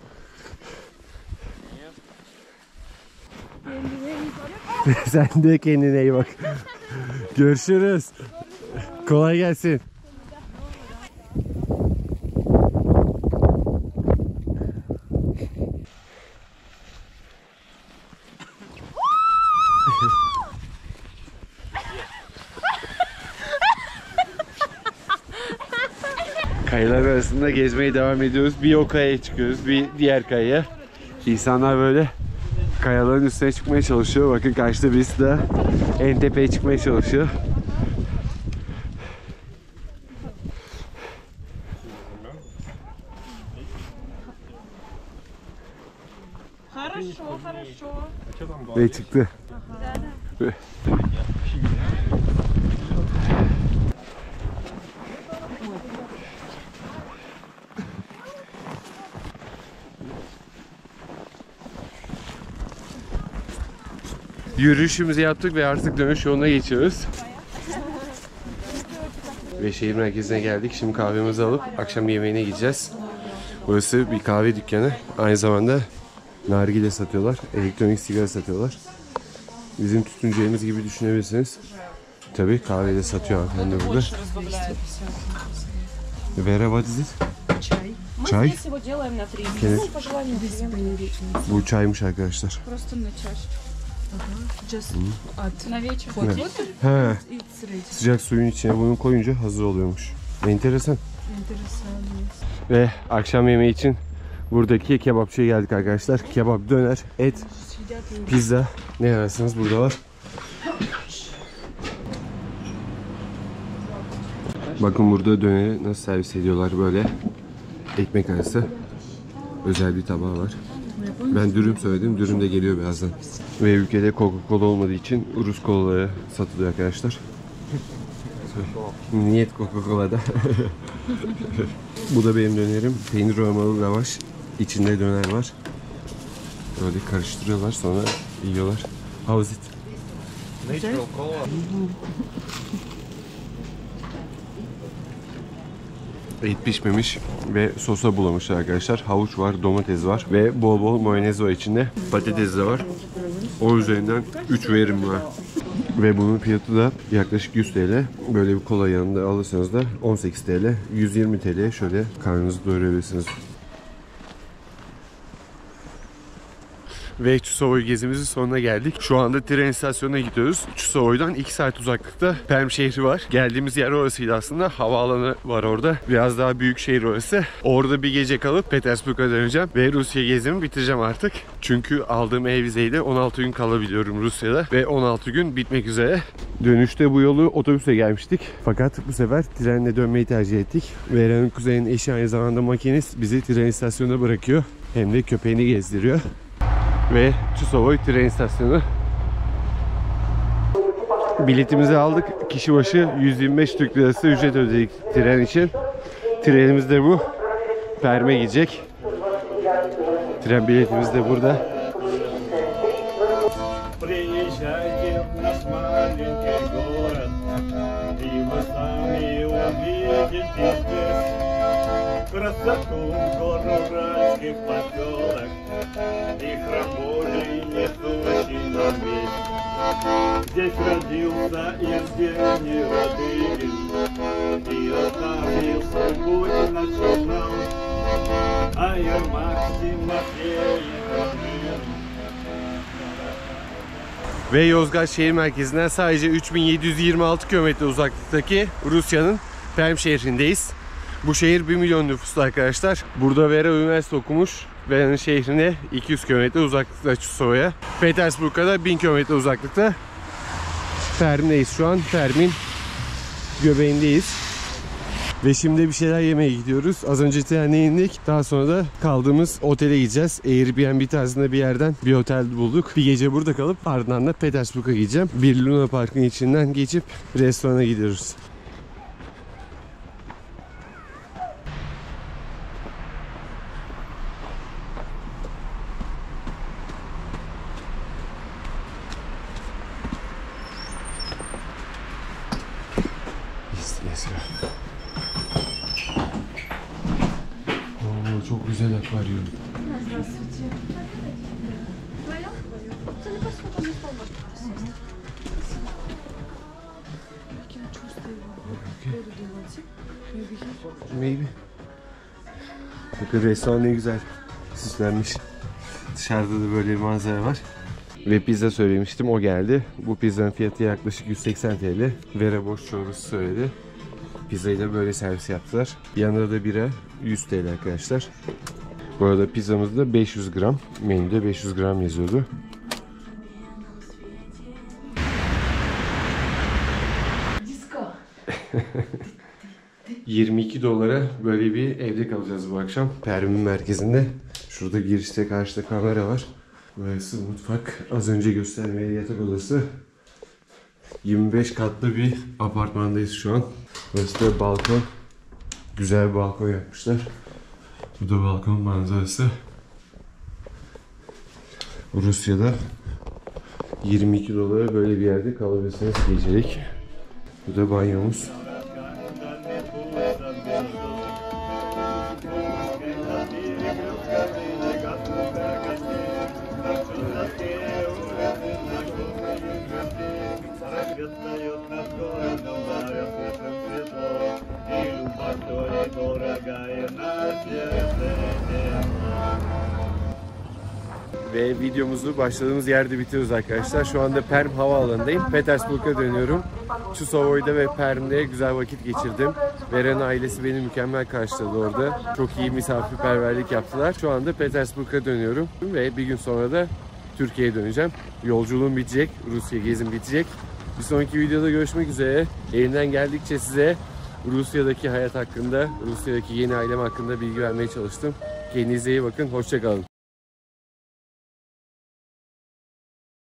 Sen de kendine iyi bak. Görüşürüz. Kolay gelsin. Kayalar arasında gezmeye devam ediyoruz. Bir o kayaya çıkıyoruz, bir diğer kayaya. İnsanlar böyle kayaların üstüne çıkmaya çalışıyor. Bakın karşıda birisi de en tepeye çıkmaya çalışıyor. Хорошо, хорошо. Ve çıktı. Yürüyüşümüzü yaptık ve artık dönüş yoluna geçiyoruz. Ve şehir merkezine geldik. Şimdi kahvemizi alıp akşam yemeğine gideceğiz. Burası bir kahve dükkanı. Aynı zamanda nargile satıyorlar. Elektronik sigara satıyorlar. Bizim tütüncüğümüz gibi düşünebilirsiniz. Tabii kahve de satıyor hanımefendi burada. Vera, what is it? Çay. Bu çaymış arkadaşlar. He. Sıcak suyun içine bunu koyunca hazır oluyormuş. Enteresan. Ve akşam yemeği için buradaki kebapçıya geldik arkadaşlar. Kebap, döner, et, pizza ne ararsanız burada var. Bakın burada döneri nasıl servis ediyorlar böyle. Ekmek arası. Özel bir tabağı var. Ben dürüm söyledim. Dürüm de geliyor birazdan. Ve ülkede Coca-Cola olmadığı için Rus kolaları satılıyor arkadaşlar. Niyet Coca-Cola'da. Bu da benim dönerim. Peynir aromalı lavaş. İçinde döner var. Böyle karıştırıyorlar sonra yiyorlar. How is it? Natural cola. Et pişmemiş ve sosa bulamışlar arkadaşlar. Havuç var, domates var ve bol bol mayonez var içinde. Patates de var. O üzerinden 3 veririm var. Ve bunun fiyatı da yaklaşık 100 TL. Böyle bir kola yanında alırsanız da 18 TL. 120 TL şöyle karnınızı doyurabilirsiniz. ve Çusovoy gezimizin sonuna geldik. Şu anda tren istasyonuna gidiyoruz. Çusovoy'dan 2 saat uzaklıkta Perm şehri var. Geldiğimiz yer orasıydı aslında. Havaalanı var orada. Biraz daha büyük şehir orası. Orada bir gece kalıp Petersburg'a döneceğim ve Rusya gezimi bitireceğim artık. Çünkü aldığım e-vizeyle 16 gün kalabiliyorum Rusya'da ve 16 gün bitmek üzere. Dönüşte bu yolu otobüse gelmiştik. Fakat bu sefer trenle dönmeyi tercih ettik. Veren'in kuzenin eşi aynı zamanda makinist, bizi tren istasyonuna bırakıyor. Hem de köpeğini gezdiriyor. Ve Çusovoy tren istasyonu. Biletimizi aldık. Kişi başı 125 Türk Lirası ücret ödedik tren için. Trenimiz de bu. Perm'e gidecek. Tren biletimiz de burada. Приезжайте в наш маленький город, и вы сами увидите здесь красоту гор уральских поселок и храмовый несущий нам весть. Здесь родился Евгений Радыгин и оставил свой путь на журнал, а я Максим Матвеев. Ve Yozgat şehir merkezinden sadece 3726 kilometre uzaklıktaki Rusya'nın Perm şehrindeyiz. Bu şehir 1 milyon nüfuslu arkadaşlar. Burada Vera üniversite okumuş. Vera'nın şehrine 200 kilometre uzaklıkta Çusovoy'a. Petersburg'a da 1000 kilometre uzaklıkta. Perm'deyiz şu an. Perm'in göbeğindeyiz. Ve şimdi bir şeyler yemeye gidiyoruz. Az önce trene indik. Daha sonra da kaldığımız otele gideceğiz. Airbnb tarzında bir yerden bir otel bulduk. Bir gece burada kalıp ardından da Petersburg'a gideceğim. Bir Luna Park'ın içinden geçip restorana gidiyoruz. Çok güzel akvaryum. Maybe. Bakın restoran ne güzel süslenmiş. Dışarıda da böyle bir manzara var. Ve pizza söylemiştim, o geldi. Bu pizzanın fiyatı yaklaşık 180 TL. Vera boş çorbası söyledi. Pizzayı da böyle servis yaptılar. Yanında da bira 100 TL arkadaşlar. Bu arada pizzamızda 500 gram. Menüde 500 gram yazıyordu. Disco. 22 dolara böyle bir evde kalacağız bu akşam. Perm'in merkezinde. Şurada girişte karşıda kamera var. Burası mutfak. Az önce göstermeye yatak odası. 25 katlı bir apartmandayız şu an. Burası da balkon. Güzel bir balkon yapmışlar. Bu da balkon manzarası. Rusya'da 22 dolara böyle bir yerde kalabilirsiniz gecelik. Bu da banyomuz. Ve videomuzu başladığımız yerde bitiriyoruz arkadaşlar. Şu anda Perm havaalanındayım. Petersburg'a dönüyorum. Çusovoy'da ve Perm'de güzel vakit geçirdim. Veren'in ailesi beni mükemmel karşıladı orada. Çok iyi misafirperverlik yaptılar. Şu anda Petersburg'a dönüyorum ve bir gün sonra da Türkiye'ye döneceğim. Yolculuğum bitecek, Rusya gezim bitecek. Bir sonraki videoda görüşmek üzere. Elimden geldikçe size Rusya'daki hayat hakkında, Rusya'daki yeni ailem hakkında bilgi vermeye çalıştım. Kendinize iyi bakın, hoşça kalın.